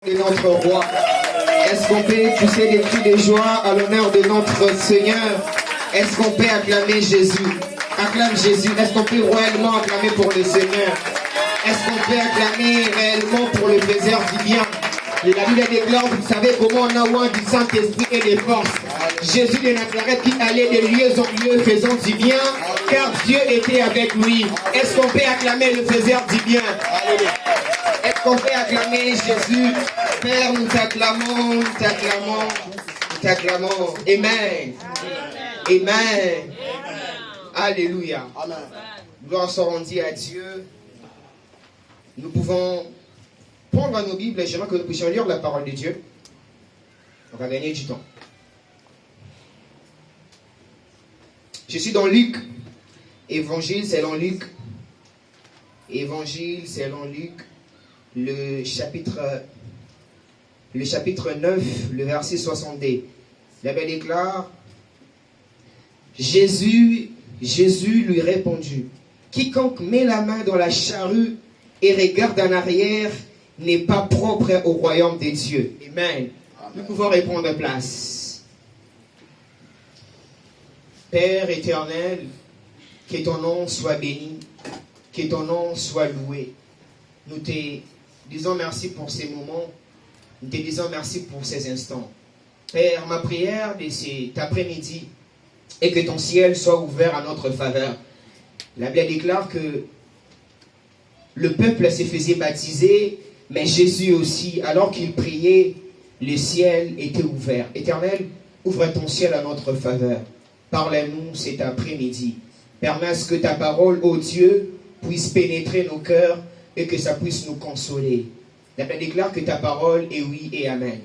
De notre roi. Est-ce qu'on peut pousser des cris de joie à l'honneur de notre Seigneur? Est-ce qu'on peut acclamer Jésus? Acclame Jésus. Est-ce qu'on peut royalement acclamer pour le Seigneur? Est-ce qu'on peut acclamer réellement pour le faiseur du bien? Et la Bible déclare, vous savez comment on a oint du Saint-Esprit et des forces. Jésus de Nazareth qui allait de lieu en lieu faisant du bien, car Dieu était avec lui. Est-ce qu'on peut acclamer le faiseur du bien? Est-ce qu'on peut acclamer Jésus? Père, nous t'acclamons, nous t'acclamons, nous t'acclamons. Amen. Amen. Alléluia. Gloire soit rendue à Dieu. Nous pouvons prendre nos Bibles et j'aimerais que nous puissions lire la parole de Dieu. On va gagner du temps. Je suis dans Luc. Évangile selon Luc. Évangile selon Luc. Le chapitre 9, le verset 62. La Bible déclare, Jésus lui répondit, quiconque met la main dans la charrue et regarde en arrière n'est pas propre au royaume des dieux. Amen. Nous pouvons répondre place. Père éternel, que ton nom soit béni, que ton nom soit loué. Nous te disons merci pour ces moments. Nous te disons merci pour ces instants. Père, ma prière de cet après-midi est que ton ciel soit ouvert à notre faveur. La Bible déclare que le peuple se faisait baptiser, mais Jésus aussi, alors qu'il priait, le ciel était ouvert. Éternel, ouvre ton ciel à notre faveur. Parle-nous cet après-midi. Permets à ce que ta parole, ô Dieu, puisse pénétrer nos cœurs et que ça puisse nous consoler. La Bible déclare que ta parole est oui et amen.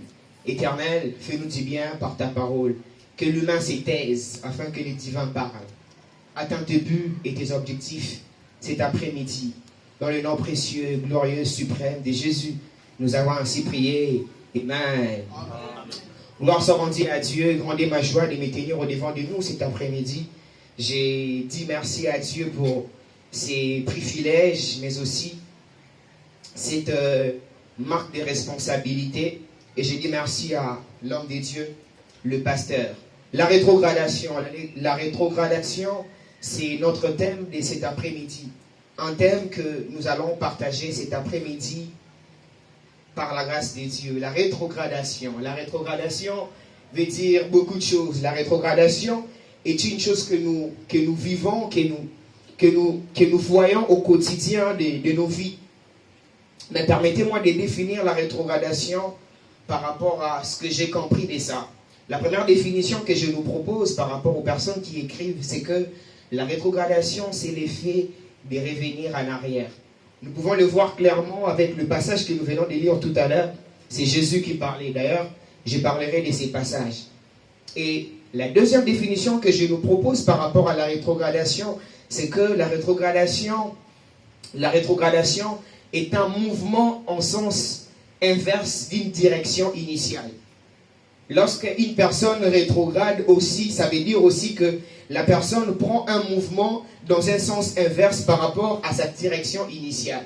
Éternel, fais-nous du bien par ta parole. Que l'humain se taise afin que les divins parlent. Atteins tes buts et tes objectifs cet après-midi. Dans le nom précieux, glorieux, suprême de Jésus, nous avons ainsi prié. Amen. Gloire soit rendue à Dieu. Grande est ma joie de me tenir au devant de nous cet après-midi. J'ai dit merci à Dieu pour ses privilèges, mais aussi cette marque de responsabilité. Et j'ai dit merci à l'homme de Dieu, le pasteur. La rétrogradation. La rétrogradation, c'est notre thème de cet après-midi. Un thème que nous allons partager cet après-midi par la grâce de Dieu. La rétrogradation. La rétrogradation veut dire beaucoup de choses. La rétrogradation est une chose que nous vivons, que nous voyons au quotidien de nos vies. Mais permettez-moi de définir la rétrogradation par rapport à ce que j'ai compris de ça. La première définition que je nous propose par rapport aux personnes qui écrivent, c'est que la rétrogradation, c'est l'effet de revenir en arrière. Nous pouvons le voir clairement avec le passage que nous venons de lire tout à l'heure. C'est Jésus qui parlait. D'ailleurs, je parlerai de ces passages. Et la deuxième définition que je nous propose par rapport à la rétrogradation, c'est que la rétrogradation est un mouvement en sens inverse d'une direction initiale. Lorsqu'une personne rétrograde aussi, ça veut dire aussi que la personne prend un mouvement dans un sens inverse par rapport à sa direction initiale.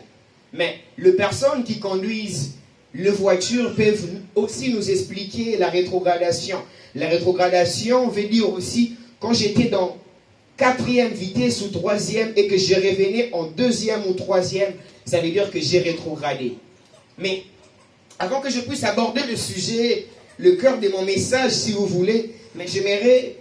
Mais les personnes qui conduisent les voitures peuvent aussi nous expliquer la rétrogradation. La rétrogradation veut dire aussi, quand j'étais dans 4e vitesse ou 3e et que je revenais en 2e ou 3e, ça veut dire que j'ai rétrogradé. Mais avant que je puisse aborder le sujet, le cœur de mon message, si vous voulez, mais j'aimerais,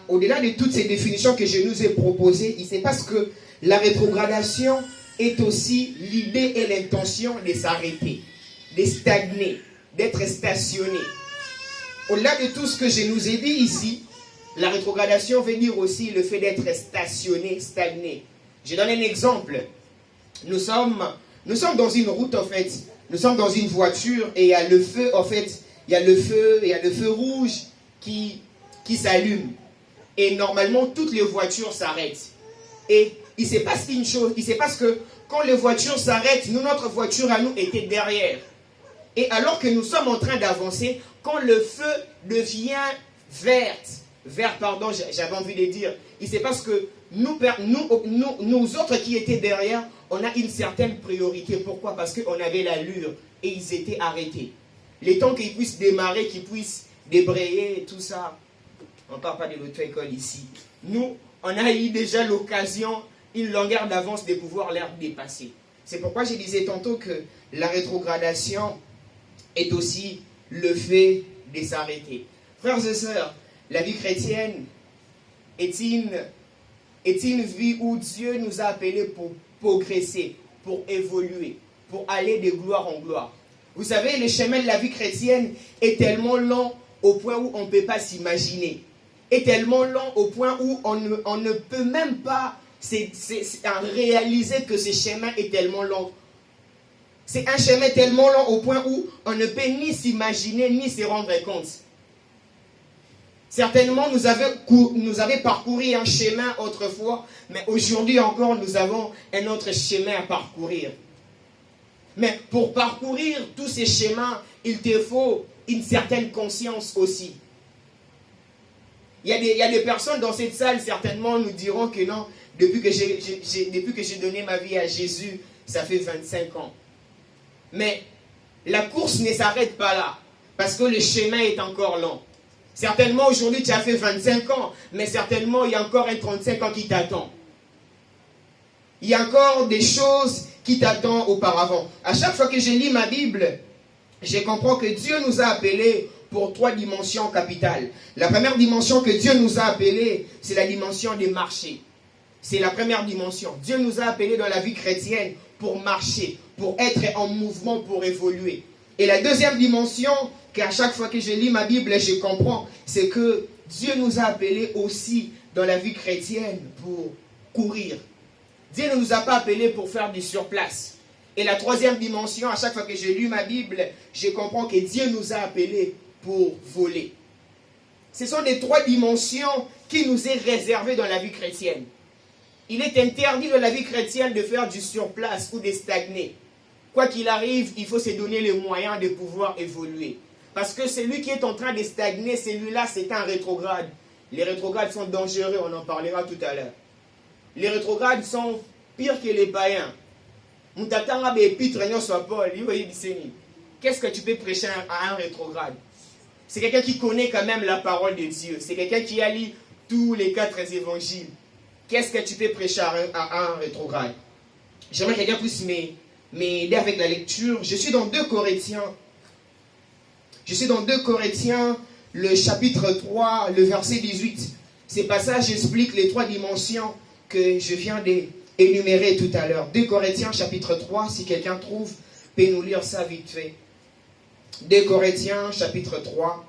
au-delà de toutes ces définitions que je nous ai proposées, il se passe que la rétrogradation est aussi l'idée et l'intention de s'arrêter, de stagner, d'être stationné. Au-delà de tout ce que je nous ai dit ici, la rétrogradation veut dire aussi le fait d'être stationné, stagné. Je donne un exemple. Nous sommes dans une route, en fait. Nous sommes dans une voiture et il y a le feu, en fait. Il y a le feu rouge qui s'allume. Et normalement, toutes les voitures s'arrêtent. Et il se passe une chose. Il se passe que quand les voitures s'arrêtent, notre voiture à nous était derrière. Et alors que nous sommes en train d'avancer, quand le feu devient vert, j'avais envie de dire, il se passe que nous autres qui étaient derrière, on a une certaine priorité. Pourquoi? Parce qu'on avait l'allure et ils étaient arrêtés. Le temps qu'ils puissent démarrer, qu'ils puissent débrayer, tout ça. On ne parle pas de l'auto-école ici. Nous, on a eu déjà l'occasion, une longueur d'avance de pouvoir les dépasser. C'est pourquoi je disais tantôt que la rétrogradation est aussi le fait de s'arrêter. Frères et sœurs, la vie chrétienne est une vie où Dieu nous a appelés pour progresser, pour évoluer, pour aller de gloire en gloire. Vous savez, le chemin de la vie chrétienne est tellement long au point où on ne peut pas s'imaginer. Est tellement long au point où on ne peut même pas réaliser que ce chemin est tellement long. C'est un chemin tellement long au point où on ne peut ni s'imaginer ni se rendre compte. Certainement, nous avons parcouru un chemin autrefois, mais aujourd'hui encore, nous avons un autre chemin à parcourir. Mais pour parcourir tous ces chemins, il te faut une certaine conscience aussi. Il y a des personnes dans cette salle, certainement, nous diront que non, depuis que j'ai donné ma vie à Jésus, ça fait 25 ans. Mais la course ne s'arrête pas là, parce que le chemin est encore long. Certainement, aujourd'hui, tu as fait 25 ans, mais certainement, il y a encore un 35 ans qui t'attend. Il y a encore des choses qui t'attendent auparavant. À chaque fois que je lis ma Bible, je comprends que Dieu nous a appelés pour 3 dimensions capitales. La première dimension que Dieu nous a appelés, c'est la dimension des marchés. C'est la première dimension. Dieu nous a appelés dans la vie chrétienne pour marcher, pour être en mouvement, pour évoluer. Et la deuxième dimension, qu'à chaque fois que je lis ma Bible, je comprends, c'est que Dieu nous a appelés aussi dans la vie chrétienne pour courir. Dieu ne nous a pas appelés pour faire du surplace. Et la troisième dimension, à chaque fois que je lis ma Bible, je comprends que Dieu nous a appelés pour voler. Ce sont les 3 dimensions qui nous est réservées dans la vie chrétienne. Il est interdit dans la vie chrétienne de faire du surplace ou de stagner. Quoi qu'il arrive, il faut se donner les moyens de pouvoir évoluer. Parce que celui qui est en train de stagner, celui-là, c'est un rétrograde. Les rétrogrades sont dangereux, on en parlera tout à l'heure. Les rétrogrades sont pires que les païens. Qu'est-ce que tu peux prêcher à un rétrograde? C'est quelqu'un qui connaît quand même la parole de Dieu. C'est quelqu'un qui a lu tous les 4 évangiles. Qu'est-ce que tu peux prêcher à un rétrograde? J'aimerais que quelqu'un puisse m'aider avec la lecture. Je suis dans 2 Corinthiens. Je suis dans 2 Corinthiens, le chapitre 3, le verset 18. Ces passages expliquent les 3 dimensions que je viens d'énumérer tout à l'heure. 2 Corinthiens, chapitre 3, si quelqu'un trouve, peut nous lire ça vite fait. 2 Corinthiens, chapitre 3,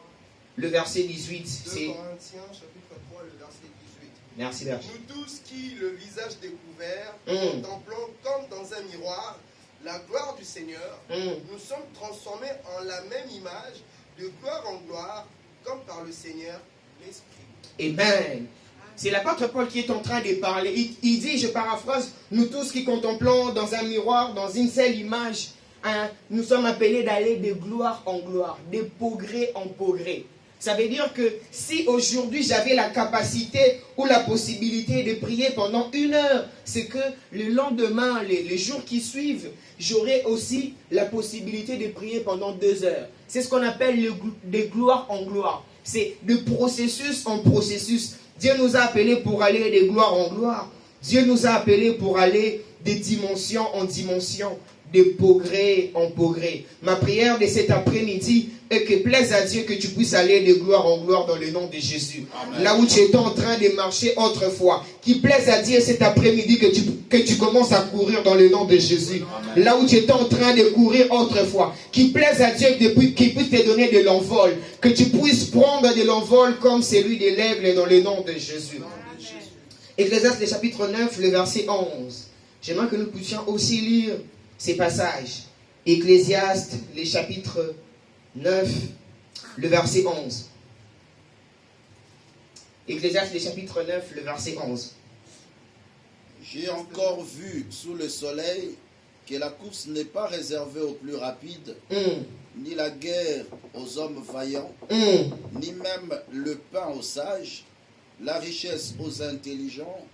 le verset 18. 2 Corinthiens, chapitre 3, le verset 18. Merci, Berger. Nous tous qui, le visage découvert, contemplons comme dans un miroir la gloire du Seigneur, nous sommes transformés en la même image, de gloire en gloire, comme par le Seigneur, l'Esprit. Amen. C'est l'apôtre Paul qui est en train de parler. Il dit, je paraphrase, nous tous qui contemplons dans un miroir, dans une seule image, nous sommes appelés d'aller de gloire en gloire, de progrès en progrès. Ça veut dire que si aujourd'hui j'avais la capacité ou la possibilité de prier pendant 1 heure, c'est que le lendemain, les jours qui suivent, j'aurai aussi la possibilité de prier pendant 2 heures. C'est ce qu'on appelle de gloire en gloire. C'est de processus en processus. Dieu nous a appelés pour aller de gloire en gloire. Dieu nous a appelés pour aller de dimension en dimension, de progrès en progrès. Ma prière de cet après-midi est que plaise à Dieu que tu puisses aller de gloire en gloire dans le nom de Jésus. Amen. Là où tu étais en train de marcher autrefois, qu'il plaise à Dieu cet après-midi que tu commences à courir dans le nom de Jésus. Amen. Là où tu étais en train de courir autrefois, qu'il plaise à Dieu qu'il puisse te donner de l'envol, que tu puisses prendre de l'envol comme celui de l'aigle dans le nom de Jésus. Ecclésiaste, le chapitre 9, le verset 11. J'aimerais que nous puissions aussi lire ces passages. Ecclésiaste, les chapitres 9, le verset 11. Ecclésiaste, les chapitres 9, le verset 11. J'ai encore vu sous le soleil que la course n'est pas réservée aux plus rapides, ni la guerre aux hommes vaillants, ni même le pain aux sages, la richesse aux intelligents,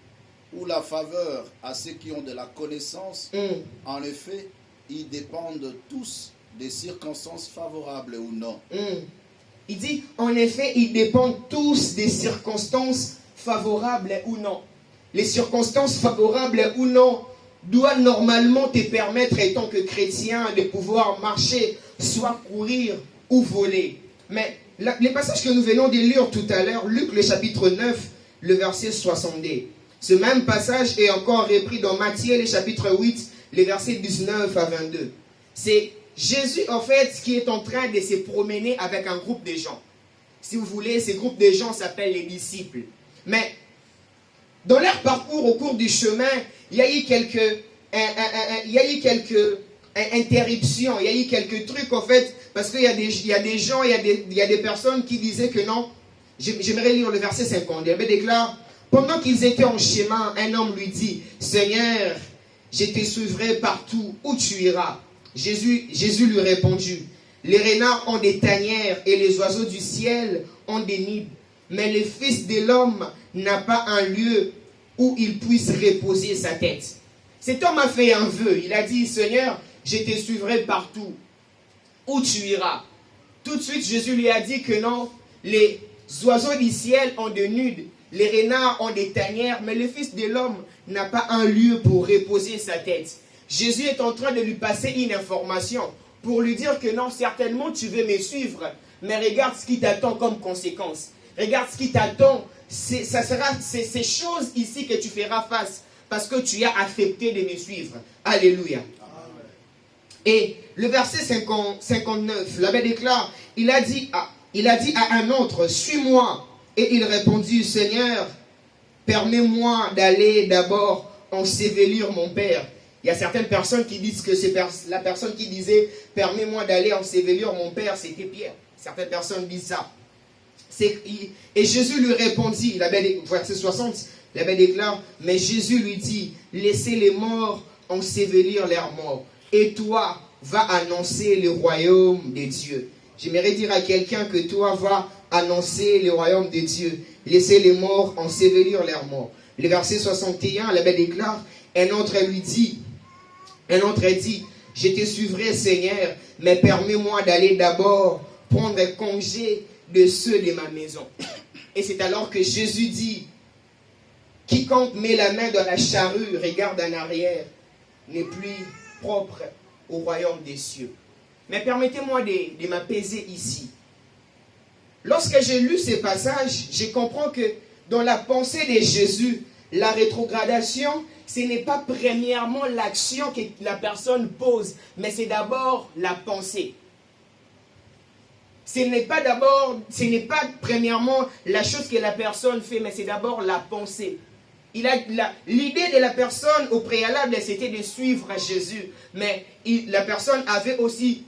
ou la faveur à ceux qui ont de la connaissance. En effet, ils dépendent tous des circonstances favorables ou non. Il dit, en effet, ils dépendent tous des circonstances favorables ou non. Les circonstances favorables ou non doivent normalement te permettre, étant que chrétien, de pouvoir marcher, soit courir ou voler. Mais les passages que nous venons de lire tout à l'heure, Luc le chapitre 9, le verset 62. Ce même passage est encore repris dans Matthieu le chapitre 8, les versets 19 à 22. C'est Jésus, en fait, qui est en train de se promener avec un groupe de gens. Si vous voulez, ce groupe de gens s'appelle les disciples. Mais dans leur parcours, au cours du chemin, il y a eu quelques interruptions, il y a eu quelques trucs, en fait, parce qu'il y a des gens, il y a des personnes qui disaient que non. J'aimerais lire le verset 50. Il avait déclaré, pendant qu'ils étaient en chemin, un homme lui dit, Seigneur, je te suivrai partout où tu iras. Jésus lui répondit, les renards ont des tanières et les oiseaux du ciel ont des nids, mais le Fils de l'homme n'a pas un lieu où il puisse reposer sa tête. Cet homme a fait un vœu. Il a dit, Seigneur, je te suivrai partout où tu iras. Tout de suite, Jésus lui a dit que non, les oiseaux du ciel ont des nids, les renards ont des tanières, mais le Fils de l'homme n'a pas un lieu pour reposer sa tête. Jésus est en train de lui passer une information pour lui dire que non, certainement tu veux me suivre, mais regarde ce qui t'attend comme conséquence. Regarde ce qui t'attend. Ça sera ces choses ici que tu feras face parce que tu as accepté de me suivre. Alléluia. Amen. Et le verset 59, l'abbé déclare, il a dit à un autre, suis-moi. Et il répondit, Seigneur, permets-moi d'aller d'abord ensevelir mon père. Il y a certaines personnes qui disent que c'est la personne qui disait « Permets-moi d'aller ensevelir mon père », c'était Pierre. Certaines personnes disent ça. Et Jésus lui répondit, verset 60, l'abbé déclare « Mais Jésus lui dit, laissez les morts ensevelir leurs morts, et toi, va annoncer le royaume de Dieu. » J'aimerais dire à quelqu'un que toi, va annoncer le royaume de Dieu. Laissez les morts ensevelir leurs morts. Le verset 61, l'abbé déclare, un autre dit, je te suivrai Seigneur, mais permets-moi d'aller d'abord prendre congé de ceux de ma maison. Et c'est alors que Jésus dit, quiconque met la main dans la charrue, regarde en arrière, n'est plus propre au royaume des cieux. Mais permettez-moi de m'apaiser ici. Lorsque j'ai lu ces passages, je comprends que dans la pensée de Jésus, la rétrogradation, ce n'est pas premièrement l'action que la personne pose, mais c'est d'abord la pensée. Ce n'est pas premièrement la chose que la personne fait, mais c'est d'abord la pensée. L'idée de la personne au préalable, c'était de suivre Jésus, mais la personne avait aussi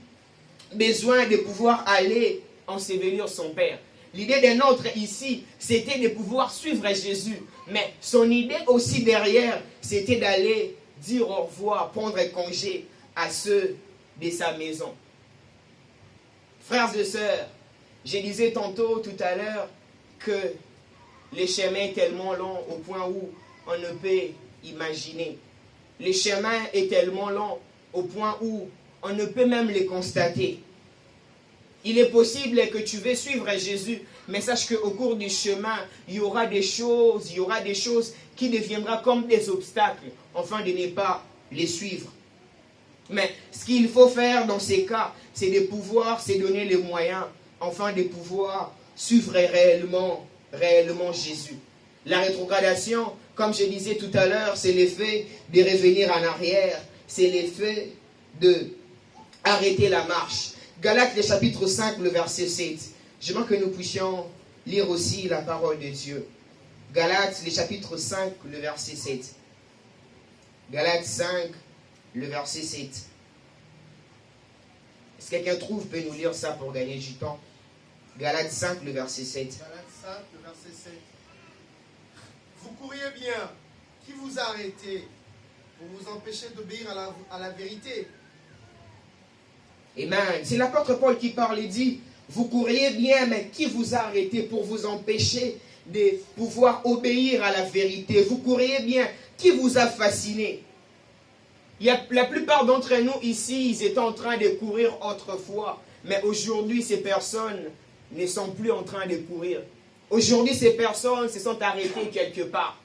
besoin de pouvoir aller ensevelir son père. L'idée d'un autre ici, c'était de pouvoir suivre Jésus. Mais son idée aussi derrière, c'était d'aller dire au revoir, prendre congé à ceux de sa maison. Frères et sœurs, je disais tantôt, tout à l'heure, que le chemin est tellement long au point où on ne peut imaginer. Le chemin est tellement long au point où on ne peut même le constater. Il est possible que tu veux suivre Jésus, mais sache qu'au cours du chemin, il y aura des choses qui deviendront comme des obstacles, afin de ne pas les suivre. Mais ce qu'il faut faire dans ces cas, c'est de pouvoir se donner les moyens, afin de pouvoir suivre réellement Jésus. La rétrogradation, comme je disais tout à l'heure, c'est l'effet de revenir en arrière, c'est l'effet d'arrêter la marche. Galates, le chapitre 5, le verset 7. J'aimerais que nous puissions lire aussi la parole de Dieu. Galates, le chapitre 5, le verset 7. Galates 5, le verset 7. Est-ce que quelqu'un trouve, peut nous lire ça pour gagner du temps? Galates 5, le verset 7. Galates 5, le verset 7. Vous couriez bien. Qui vous a arrêté pour vous empêcher d'obéir à la vérité? Amen. C'est l'apôtre Paul qui parle et dit, vous couriez bien, mais qui vous a arrêté pour vous empêcher de pouvoir obéir à la vérité? Vous couriez bien, qui vous a fasciné? La plupart d'entre nous ici, ils étaient en train de courir autrefois. Mais aujourd'hui, ces personnes ne sont plus en train de courir. Aujourd'hui, ces personnes se sont arrêtées quelque part.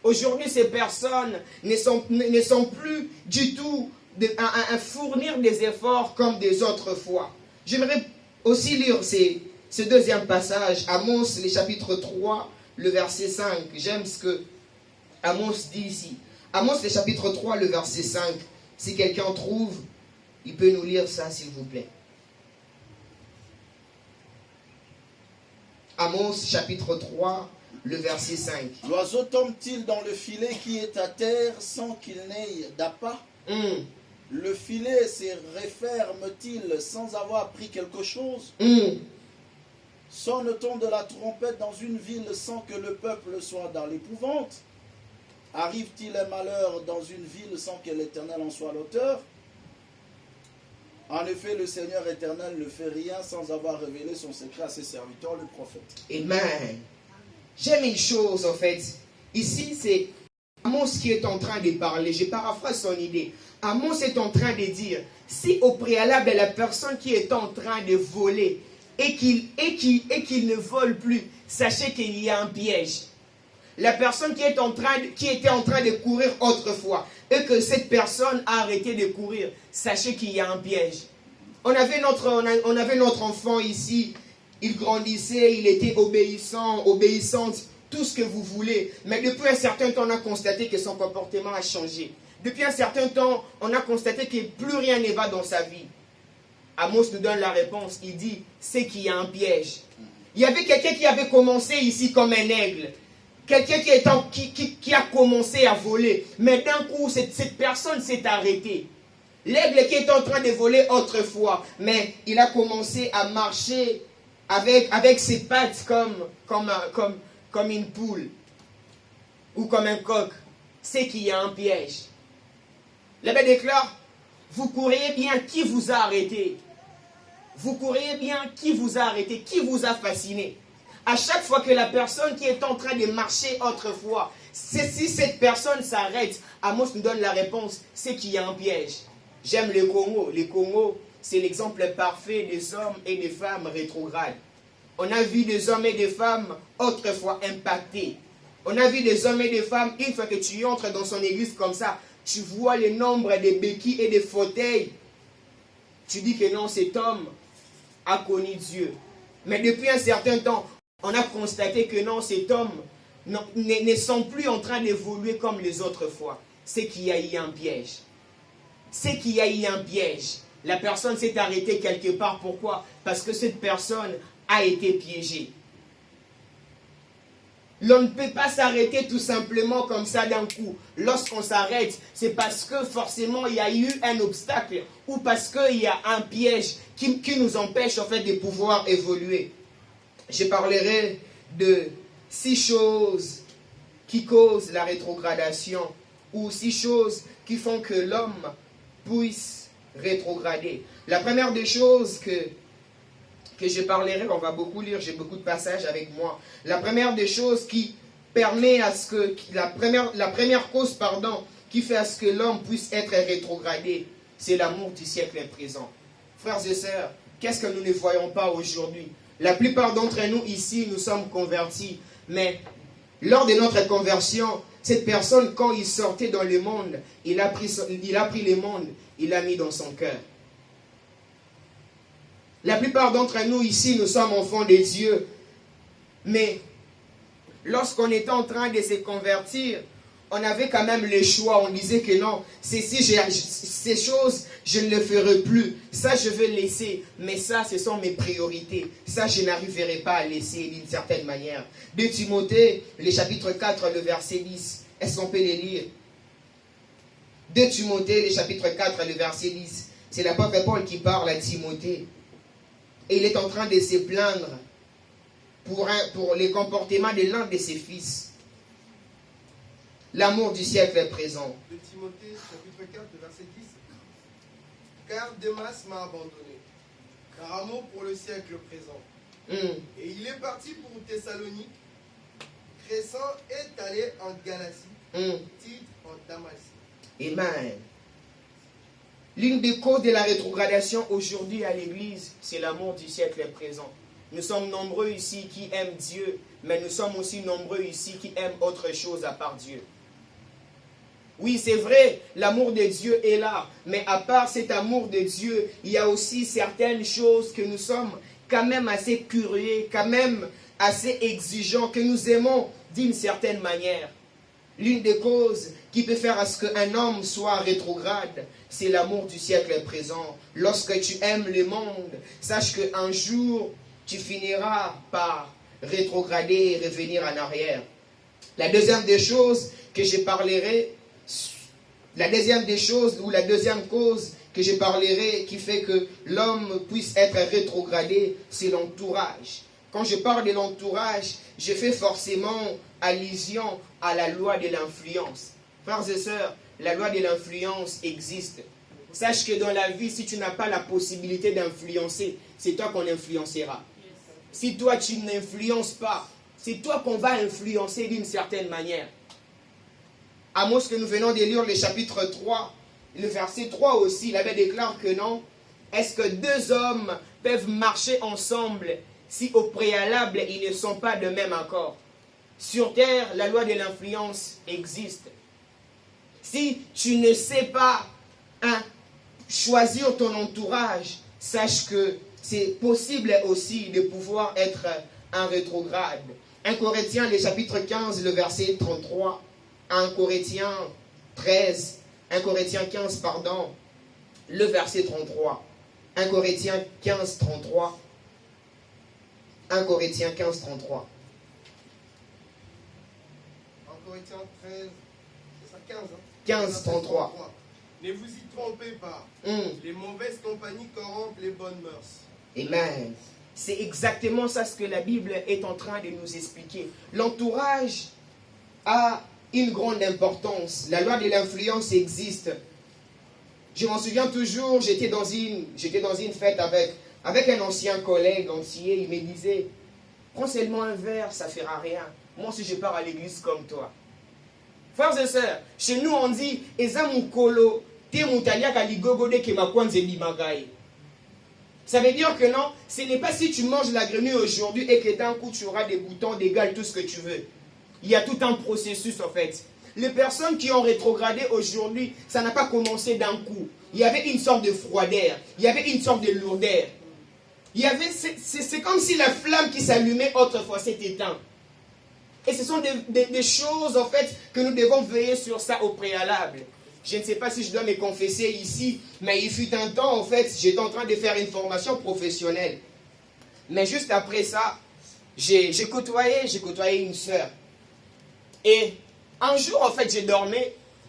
Aujourd'hui, ces personnes ne sont plus du tout à fournir des efforts comme des autres fois. J'aimerais aussi lire ce deuxième passage, Amos, le chapitre 3, le verset 5. J'aime ce que Amos dit ici. Amos, le chapitre 3, le verset 5. Si quelqu'un trouve, il peut nous lire ça, s'il vous plaît. Amos, chapitre 3, le verset 5. L'oiseau tombe-t-il dans le filet qui est à terre sans qu'il n'ait d'appât? Le filet se referme-t-il sans avoir pris quelque chose? Sonne-t-on de la trompette dans une ville sans que le peuple soit dans l'épouvante? Arrive-t-il un malheur dans une ville sans que l'Éternel en soit l'auteur? En effet, le Seigneur éternel ne fait rien sans avoir révélé son secret à ses serviteurs, le prophète. Amen. J'aime une chose en fait. Ici, c'est Amos qui est en train de parler. Je paraphrase son idée. Amos est en train de dire, si au préalable la personne qui est en train de voler et qu'il ne vole plus, sachez qu'il y a un piège. La personne qui était en train de courir autrefois et que cette personne a arrêté de courir, sachez qu'il y a un piège. On avait notre enfant ici, il grandissait, il était obéissante, tout ce que vous voulez. Mais depuis un certain temps, on a constaté que son comportement a changé. Depuis un certain temps, on a constaté que plus rien ne va dans sa vie. Amos nous donne la réponse, il dit, c'est qu'il y a un piège. Il y avait quelqu'un qui avait commencé ici comme un aigle. Quelqu'un qui a commencé à voler. Mais d'un coup, cette personne s'est arrêtée. L'aigle qui est en train de voler autrefois. Mais il a commencé à marcher avec ses pattes comme une poule. Ou comme un coq. C'est qu'il y a un piège. La Bible déclare, vous courriez bien, qui vous a arrêté? Vous courriez bien, qui vous a arrêté? Qui vous a fasciné? À chaque fois que la personne qui est en train de marcher autrefois, si cette personne s'arrête, Amos nous donne la réponse, c'est qu'il y a un piège. J'aime le Congo. Le Congo, c'est l'exemple parfait des hommes et des femmes rétrogrades. On a vu des hommes et des femmes autrefois impactés. On a vu des hommes et des femmes, une fois que tu entres dans son église comme ça, tu vois le nombre de béquilles et de fauteuils. Tu dis que non, cet homme a connu Dieu. Mais depuis un certain temps, on a constaté que non, cet homme ne sont plus en train d'évoluer comme les autres fois. C'est qu'il y a eu un piège. C'est qu'il y a eu un piège. La personne s'est arrêtée quelque part. Pourquoi? Parce que cette personne a été piégée. L'on ne peut pas s'arrêter tout simplement comme ça d'un coup. Lorsqu'on s'arrête, c'est parce que forcément il y a eu un obstacle ou parce qu'il y a un piège qui nous empêche en fait de pouvoir évoluer. Je parlerai de 6 choses qui causent la rétrogradation ou 6 choses qui font que l'homme puisse rétrograder. La première des choses que je parlerai, on va beaucoup lire, j'ai beaucoup de passages avec moi. La première des choses qui permet à ce que, la première cause, qui fait à ce que l'homme puisse être rétrogradé, c'est l'amour du siècle présent. Frères et sœurs, qu'est-ce que nous ne voyons pas aujourd'hui? La plupart d'entre nous ici, nous sommes convertis, mais lors de notre conversion, cette personne, quand il sortait dans le monde, il a pris le monde, il l'a mis dans son cœur. La plupart d'entre nous ici, nous sommes enfants de Dieu. Mais lorsqu'on était en train de se convertir, on avait quand même le choix. On disait que non, ces choses, je ne le ferai plus. Ça, je vais laisser. Mais ça, ce sont mes priorités. Ça, je n'arriverai pas à laisser d'une certaine manière. 2 Timothée, le chapitre 4, le verset 10. Est-ce qu'on peut les lire? 2 Timothée, le chapitre 4, le verset 10. C'est l'apôtre Paul qui parle à Timothée. Et il est en train de se plaindre pour les comportements de l'un de ses fils. L'amour du siècle présent. De Timothée, chapitre 4, verset 10. Car Démas m'a abandonné, par amour pour le siècle présent. Et il est parti pour Thessalonique. Crescent est allé en Galatie. Tite en Damasie. Amen. L'une des causes de la rétrogradation aujourd'hui à l'église, c'est l'amour du siècle présent. Nous sommes nombreux ici qui aiment Dieu, mais nous sommes aussi nombreux ici qui aiment autre chose à part Dieu. Oui, c'est vrai, l'amour de Dieu est là, mais à part cet amour de Dieu, il y a aussi certaines choses que nous sommes quand même assez curieux, quand même assez exigeants, que nous aimons d'une certaine manière. L'une des causes qui peut faire à ce qu'un homme soit rétrograde, c'est l'amour du siècle présent. Lorsque tu aimes le monde, sache qu'un jour, tu finiras par rétrograder et revenir en arrière. La deuxième des choses que je parlerai, la deuxième des choses ou la deuxième cause que je parlerai qui fait que l'homme puisse être rétrogradé, c'est l'entourage. Quand je parle de l'entourage, je fais forcément allusion à la loi de l'influence. Frères et sœurs, la loi de l'influence existe. Sache que dans la vie, si tu n'as pas la possibilité d'influencer, c'est toi qu'on influencera. Si toi tu n'influences pas, c'est toi qu'on va influencer d'une certaine manière. Amos que nous venons de lire, le chapitre 3, le verset 3 aussi, la Bible déclare que non. Est-ce que deux hommes peuvent marcher ensemble si au préalable ils ne sont pas de même accord? Sur terre, la loi de l'influence existe. Si tu ne sais pas choisir ton entourage, sache que c'est possible aussi de pouvoir être un rétrograde. 1 Corinthiens, le chapitre 15, le verset 33. 1 Corinthiens 13, 1 Corinthiens 15, pardon, le verset 33. 1 Corinthiens 15, 33. 1 Corinthiens 15, 33. 1 Corinthiens 13, c'est ça, 15, hein? 15, 33. Ne vous y trompez pas. Les mauvaises compagnies corrompent les bonnes mœurs. Amen. C'est exactement ça ce que la Bible est en train de nous expliquer. L'entourage a une grande importance. La loi de l'influence existe. Je m'en souviens toujours, j'étais dans une fête avec un ancien collègue entier. Il me disait, prends seulement un verre, ça ne fera rien. Moi aussi je pars à l'église comme toi. Frères et sœurs, chez nous on dit, Eza mukolo, te mutalia kaligogo de kemakwanze bimagai. Ça veut dire que non, ce n'est pas si tu manges la grenouille aujourd'hui et que d'un coup tu auras des boutons d'égal tout ce que tu veux. Il y a tout un processus en fait. Les personnes qui ont rétrogradé aujourd'hui, ça n'a pas commencé d'un coup. Il y avait une sorte de froideur, il y avait une sorte de lourdeur. C'est comme si la flamme qui s'allumait autrefois s'est éteinte. Et ce sont des choses en fait que nous devons veiller sur ça au préalable. Je ne sais pas si je dois me confesser ici, mais il fut un temps en fait, j'étais en train de faire une formation professionnelle. Mais juste après ça, j'ai côtoyé une sœur. Et un jour, en fait, j'ai dormi.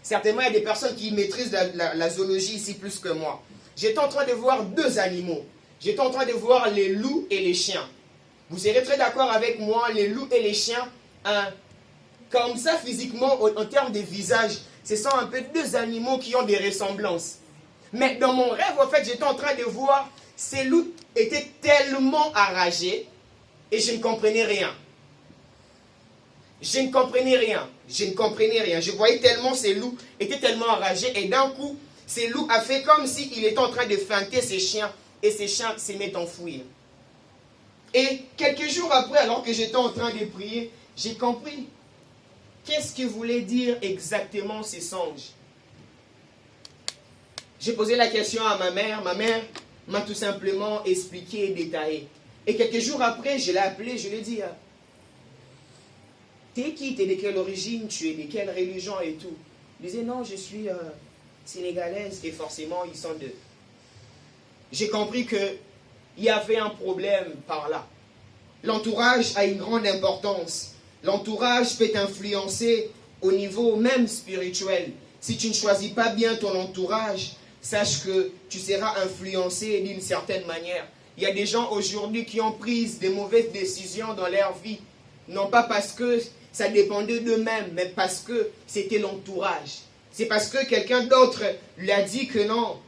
Certainement, il y a des personnes qui maîtrisent la zoologie ici plus que moi. J'étais en train de voir deux animaux. J'étais en train de voir les loups et les chiens. Vous serez très d'accord avec moi, les loups et les chiens, comme ça, physiquement, en termes de visage, ce sont un peu deux animaux qui ont des ressemblances. Mais dans mon rêve, en fait, j'étais en train de voir, ces loups étaient tellement enragés et je ne comprenais rien. Je ne comprenais rien. Je voyais tellement ces loups étaient tellement enragés et d'un coup, ces loups a fait comme s'il était en train de feinter ses chiens et ces chiens se mettent à enfouir. Et quelques jours après, alors que j'étais en train de prier, j'ai compris. Qu'est-ce que voulait dire exactement ces songes? J'ai posé la question à ma mère. Ma mère m'a tout simplement expliqué et détaillé. Et quelques jours après, je l'ai appelé, je lui ai dit, t'es qui? T'es de quelle origine? Tu es de quelle religion et tout? Il disait, non, je suis sénégalaise et forcément, ils sont deux. J'ai compris qu'il y avait un problème par là. L'entourage a une grande importance. L'entourage peut t'influencer au niveau même spirituel. Si tu ne choisis pas bien ton entourage, sache que tu seras influencé d'une certaine manière. Il y a des gens aujourd'hui qui ont pris de mauvaises décisions dans leur vie. Non pas parce que ça dépendait d'eux-mêmes, mais parce que c'était l'entourage. C'est parce que quelqu'un d'autre lui a dit que non,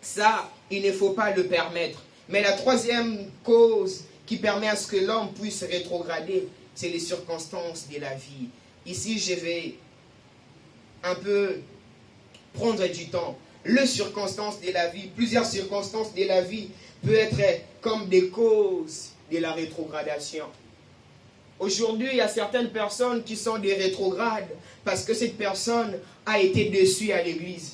ça, il ne faut pas le permettre. Mais la troisième cause qui permet à ce que l'homme puisse rétrograder, c'est les circonstances de la vie. Ici, je vais un peu prendre du temps. les circonstances de la vie, plusieurs circonstances de la vie peuvent être comme des causes de la rétrogradation. Aujourd'hui, il y a certaines personnes qui sont des rétrogrades parce que cette personne a été déçue à l'église.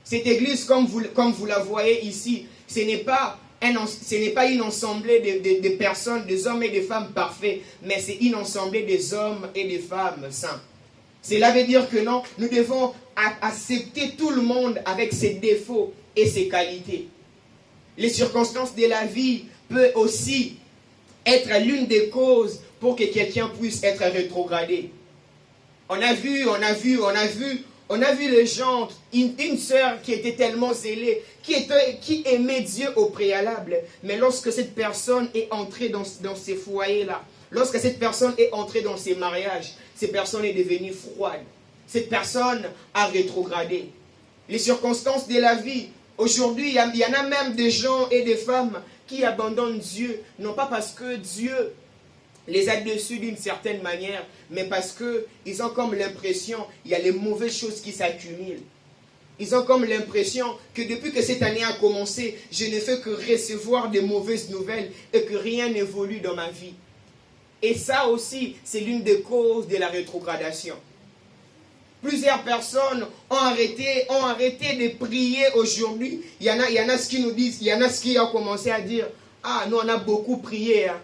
Cette église, comme vous la voyez ici, ce n'est pas une assemblée de personnes, des hommes et des femmes parfaits, mais c'est une assemblée des hommes et des femmes saints. Cela veut dire que non, nous devons accepter tout le monde avec ses défauts et ses qualités. Les circonstances de la vie peuvent aussi être l'une des causes pour que quelqu'un puisse être rétrogradé. On a vu les gens, une sœur qui était tellement zélée, qui aimait Dieu au préalable, mais lorsque cette personne est entrée dans ces foyers-là, lorsque cette personne est entrée dans ces mariages, cette personne est devenue froide. Cette personne a rétrogradé. Les circonstances de la vie, aujourd'hui, il y en a même des gens et des femmes qui abandonnent Dieu, non pas parce que Dieu les a déçus d'une certaine manière, mais parce qu'ils ont comme l'impression qu'il y a les mauvaises choses qui s'accumulent. Ils ont comme l'impression que depuis que cette année a commencé, je ne fais que recevoir des mauvaises nouvelles et que rien n'évolue dans ma vie. Et ça aussi, c'est l'une des causes de la rétrogradation. Plusieurs personnes ont arrêté de prier aujourd'hui. Il y en a ce qui nous disent, il y en a ce qui ont commencé à dire, ah, nous on a beaucoup prié. Hein.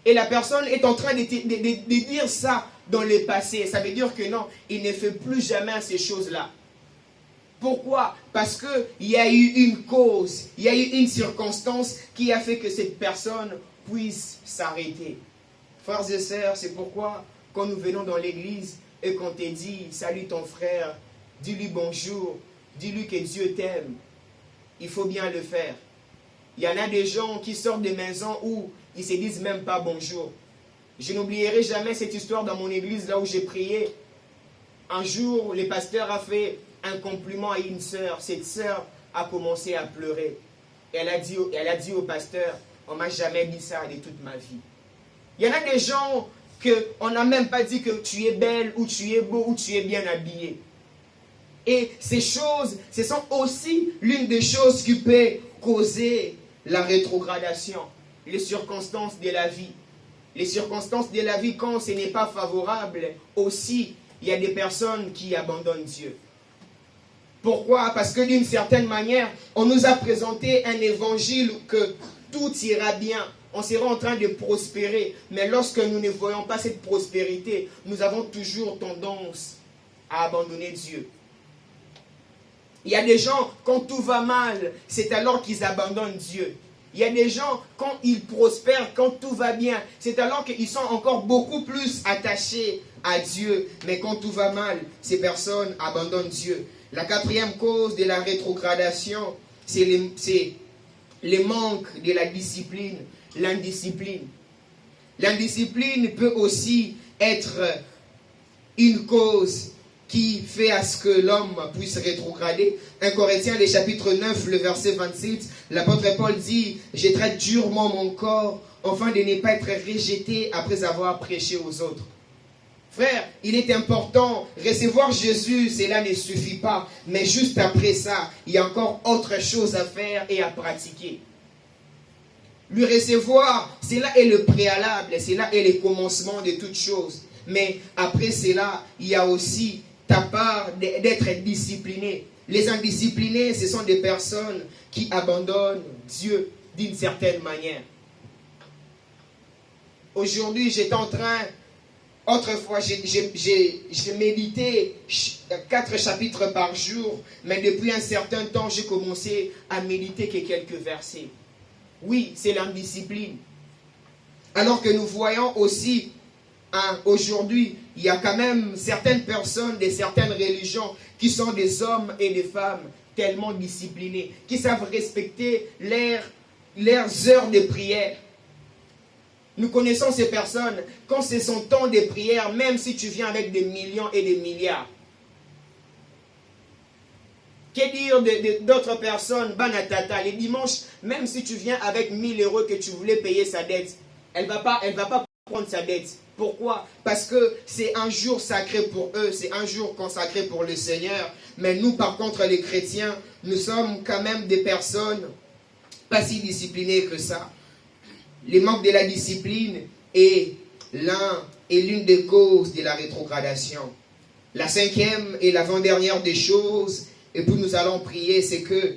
Et la personne est en train de dire ça dans le passé. Ça veut dire que non, il ne fait plus jamais ces choses-là. Pourquoi? Parce qu'il y a eu une cause, il y a eu une circonstance qui a fait que cette personne puisse s'arrêter. Frères et sœurs, c'est pourquoi quand nous venons dans l'église et qu'on te dit « Salut ton frère », dis-lui bonjour, dis-lui que Dieu t'aime, il faut bien le faire. Il y en a des gens qui sortent des maisons où ils ne se disent même pas bonjour. Je n'oublierai jamais cette histoire dans mon église là où j'ai prié. Un jour, le pasteur a fait un compliment à une sœur. Cette sœur a commencé à pleurer. Elle a dit au pasteur, on ne m'a jamais dit ça de toute ma vie. Il y en a des gens qu'on n'a même pas dit que tu es belle, ou tu es beau, ou tu es bien habillé. Et ces choses, ce sont aussi l'une des choses qui peut causer la rétrogradation, les circonstances de la vie. Les circonstances de la vie, quand ce n'est pas favorable, aussi, il y a des personnes qui abandonnent Dieu. Pourquoi? Parce que d'une certaine manière, on nous a présenté un évangile que tout ira bien. On sera en train de prospérer. Mais lorsque nous ne voyons pas cette prospérité, nous avons toujours tendance à abandonner Dieu. Il y a des gens, quand tout va mal, c'est alors qu'ils abandonnent Dieu. Il y a des gens, quand ils prospèrent, quand tout va bien, c'est alors qu'ils sont encore beaucoup plus attachés à Dieu. Mais quand tout va mal, ces personnes abandonnent Dieu. La quatrième cause de la rétrogradation, c'est le manque de la discipline, l'indiscipline. L'indiscipline peut aussi être une cause qui fait à ce que l'homme puisse rétrograder. 1 Corinthiens, le chapitre 9, le verset 26, l'apôtre Paul dit « Je traite durement mon corps, afin de ne pas être rejeté après avoir prêché aux autres. » Frère, il est important, recevoir Jésus, cela ne suffit pas. Mais juste après ça, il y a encore autre chose à faire et à pratiquer. Le recevoir, cela est le préalable, cela est le commencement de toutes choses. Mais après cela, il y a aussi ta part d'être discipliné. Les indisciplinés, ce sont des personnes qui abandonnent Dieu d'une certaine manière. Aujourd'hui, j'étais en train... Autrefois, j'ai médité 4 chapitres par jour, mais depuis un certain temps, j'ai commencé à méditer que quelques versets. Oui, c'est l'indiscipline. Alors que nous voyons aussi, aujourd'hui, il y a quand même certaines personnes de certaines religions qui sont des hommes et des femmes tellement disciplinés, qui savent respecter leurs heures de prière. Nous connaissons ces personnes, quand c'est son temps de prière, même si tu viens avec des millions et des milliards. Que dire d'autres personnes, Banatata, les dimanches, même si tu viens avec 1000 € que tu voulais payer sa dette, elle va pas prendre sa dette. Pourquoi? Parce que c'est un jour sacré pour eux, c'est un jour consacré pour le Seigneur. Mais nous, par contre, les chrétiens, nous sommes quand même des personnes pas si disciplinées que ça. Le manque de la discipline est l'une des causes de la rétrogradation. La cinquième et l'avant-dernière des choses, et puis nous allons prier, c'est que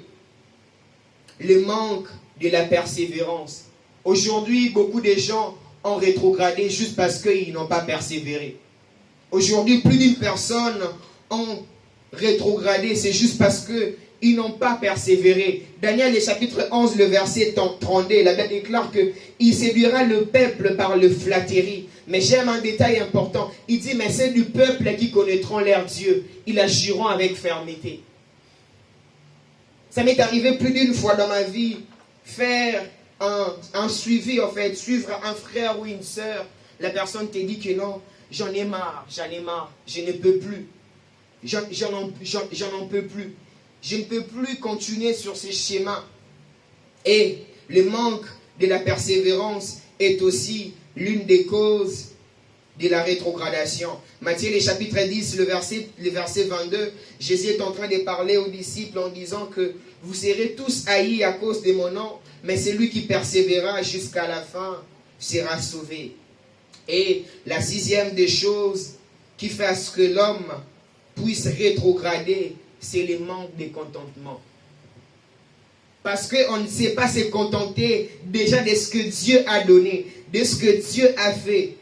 le manque de la persévérance. Aujourd'hui, beaucoup de gens ont rétrogradé juste parce qu'ils n'ont pas persévéré. Aujourd'hui, plus d'une personne ont rétrogradé, c'est juste parce qu'ils n'ont pas persévéré. Daniel, le chapitre 11, le verset 32, la Bible déclare qu'il séduira le peuple par le flatterie. Mais j'aime un détail important. Il dit, mais c'est du peuple qui connaîtront leur Dieu. Ils agiront avec fermeté. Ça m'est arrivé plus d'une fois dans ma vie, faire un suivi, en fait, suivre un frère ou une sœur. La personne te dit que non, j'en ai marre, je ne peux plus. J'en en peux plus. Je ne peux plus continuer sur ces schémas. Et le manque de la persévérance est aussi l'une des causes de la rétrogradation. Matthieu, le chapitre 10, le verset 22, Jésus est en train de parler aux disciples en disant que vous serez tous haïs à cause de mon nom, mais celui qui persévérera jusqu'à la fin sera sauvé. Et la sixième des choses qui fait à ce que l'homme puisse rétrograder, c'est le manque de contentement. Parce qu'on ne sait pas se contenter déjà de ce que Dieu a donné, de ce que Dieu a fait.